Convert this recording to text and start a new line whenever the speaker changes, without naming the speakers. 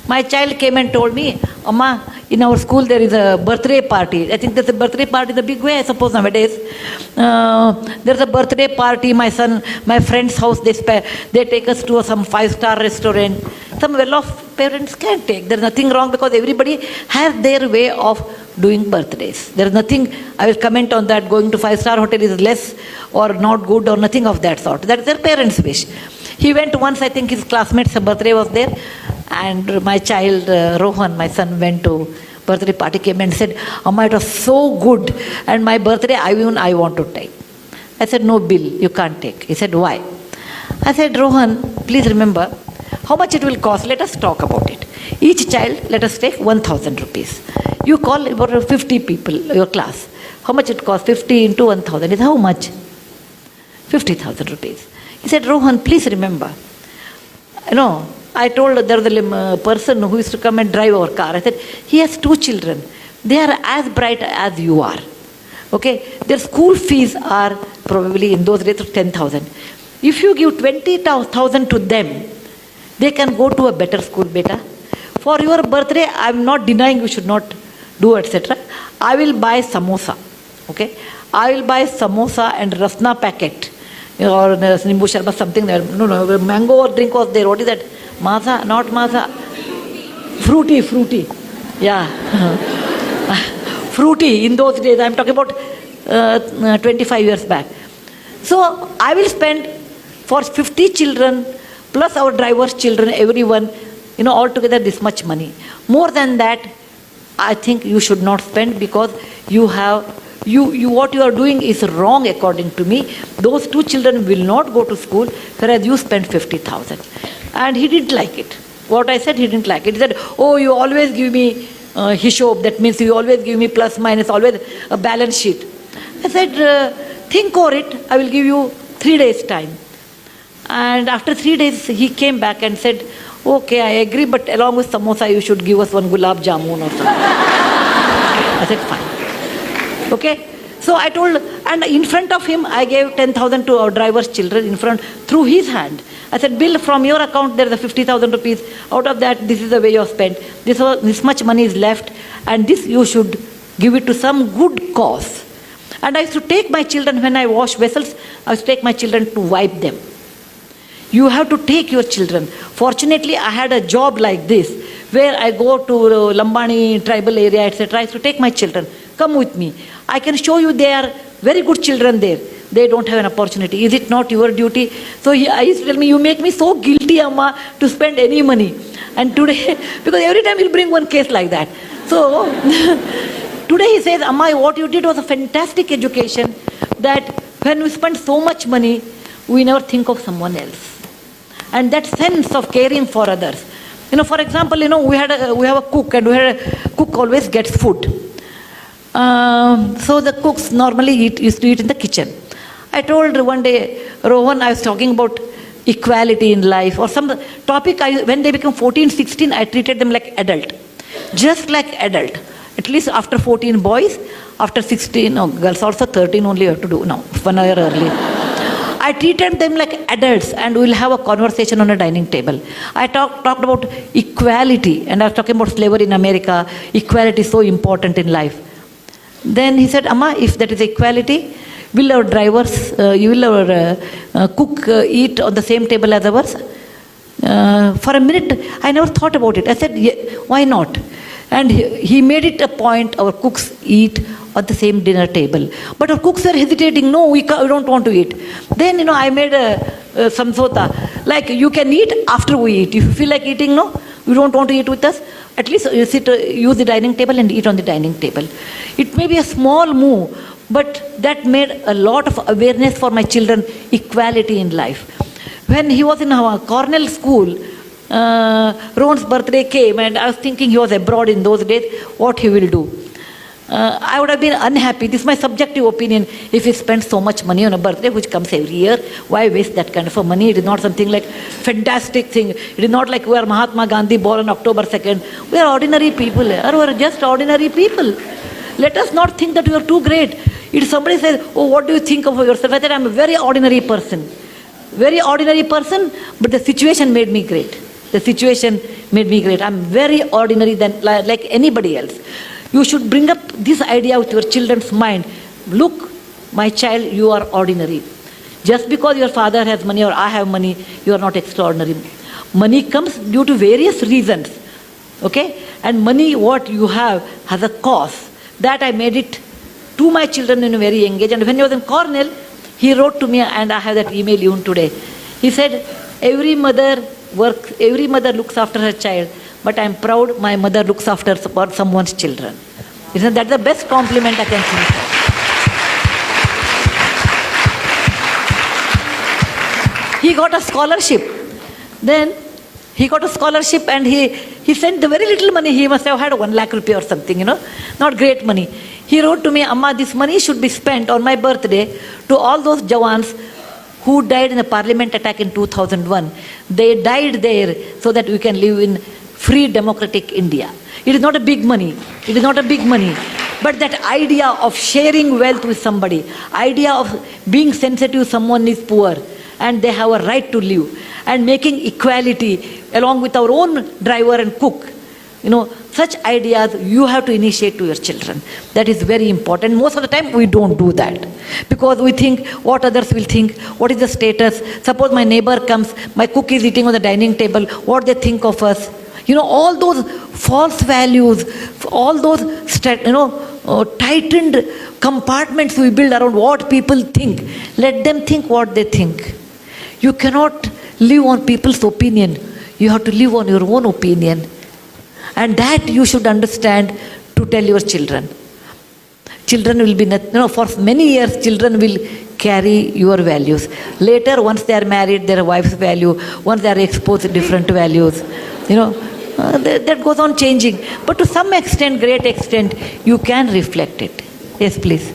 My child came and told me, Amma, in our school there is a birthday party. I think there's a birthday party in a big way, I suppose, nowadays. There's a birthday party, my friend's house, they take us to some 5-star restaurant. Some well-off parents can take. There's nothing wrong because everybody has their way of doing birthdays. There's nothing, I will comment on that, going to 5-star hotel is less or not good or nothing of that sort. That's their parents' wish. He went once, I think his classmate's birthday was there, and my child, Rohan, my son, went to birthday party, came and said, Amma, it was so good, and my birthday, I want to take. I said, no, Bill, you can't take. He said, why? I said, Rohan, please remember, how much it will cost, let us talk about it. Each child, let us take 1,000 rupees. You call about 50 people, your class. How much it costs? 50 into 1,000 is how much? 50,000 rupees. He said, Rohan, please remember, I told there was a person who used to come and drive our car. I said, he has 2 children. They are as bright as you are. Okay? Their school fees are probably in those days of 10,000. If you give 20,000 to them, they can go to a better school, beta. For your birthday, I am not denying you should not do, etc. I will buy samosa. Okay? I will buy samosa and rasna packet. Or nimbu sharma, something there. No, mango or drink was there. What is that? Maza, not maza. Fruity. Yeah. Fruity in those days. I am talking about 25 years back. So I will spend for 50 children plus our driver's children, everyone, altogether this much money. More than that, I think you should not spend because what you are doing is wrong according to me. Those 2 children will not go to school, whereas you spend 50,000. And he didn't like it. What I said, he didn't like it. He said, oh, you always give me hishob. That means you always give me plus, minus, always a balance sheet. I said, think over it. I will give you 3 days time. And after 3 days, he came back and said, okay, I agree, but along with samosa, you should give us 1 gulab jamun or something. I said, fine. Okay? So I told, and in front of him, I gave 10,000 to our driver's children in front, through his hand. I said, Bill, from your account, there is 50,000 rupees. Out of that, this is the way you have spent. This much money is left, and this you should give it to some good cause. And I used to take my children, when I wash vessels, I used to take my children to wipe them. You have to take your children. Fortunately, I had a job like this, where I go to Lambani tribal area, etc. I used to take my children. Come with me. I can show you they are very good children there. They don't have an opportunity. Is it not your duty? So I used to tell me, you make me so guilty, Amma, to spend any money. And today, because every time he'll bring one case like that. So today he says, Amma, what you did was a fantastic education, that when we spend so much money, we never think of someone else. And that sense of caring for others. For example, we have a cook, and a cook always gets food. So the cooks normally used to eat in the kitchen. I told one day, Rohan, I was talking about equality in life or some topic. When they become 14, 16, I treated them like adult. Just like adult. At least after 14 boys, after 16, girls also 13 only you have to do now, 1 year early. I treated them like adults, and we'll have a conversation on a dining table. I talked about equality, and I was talking about slavery in America. Equality is so important in life. Then he said, Amma, if that is equality, will our cook eat on the same table as ours? For a minute, I never thought about it. I said, yeah, why not? And he made it a point, our cooks eat at the same dinner table. But our cooks were hesitating, no, we don't want to eat. Then, I made a samsota, like you can eat after we eat. If you feel like eating, no, you don't want to eat with us, at least you use the dining table and eat on the dining table. It may be a small move, but that made a lot of awareness for my children, equality in life. When he was in our Cornell school, Ron's birthday came, and I was thinking he was abroad in those days, what he will do. I would have been unhappy. This is my subjective opinion. If he spends so much money on a birthday, which comes every year, why waste that kind of money? It is not something like fantastic thing. It is not like we are Mahatma Gandhi born on October 2nd. We are ordinary people. We are just ordinary people. Let us not think that we are too great. If somebody says, oh, what do you think of yourself? I said, I'm a very ordinary person. Very ordinary person, but the situation made me great. the situation made me great. I'm very ordinary than like anybody else. You should bring up this idea with your children's mind. Look, my child, you are ordinary. Just because your father has money or I have money, you are not extraordinary. Money comes due to various reasons. Okay? And money, what you have, has a cost. That I made it to my children in a very young age. And when he was in Cornell, he wrote to me, and I have that email even today. He said, every mother looks after her child, but I'm proud my mother looks after someone's children. Isn't that the best compliment I can think of? He got a scholarship. Then he got a scholarship, and he sent the very little money. He must have had 1 lakh rupee or something, not great money. He wrote to me, Amma, this money should be spent on my birthday to all those Jawans who died in the parliament attack in 2001. They died there so that we can live in free democratic India. It is not a big money. It is not a big money. But that idea of sharing wealth with somebody, idea of being sensitive someone is poor and they have a right to live, and making equality along with our own driver and cook, such ideas you have to initiate to your children. That is very important. Most of the time we don't do that because we think what others will think, what is the status. Suppose my neighbor comes, my cook is eating on the dining table, what they think of us. All those false values, all those tightened compartments we build around what people think. Let them think what they think. You cannot live on people's opinion. You have to live on your own opinion. And that you should understand to tell your children. Children will be, for many years, children will carry your values. Later, once they are married, their wife's value, once they are exposed to different values, that goes on changing. But to some extent, great extent, you can reflect it. Yes, please.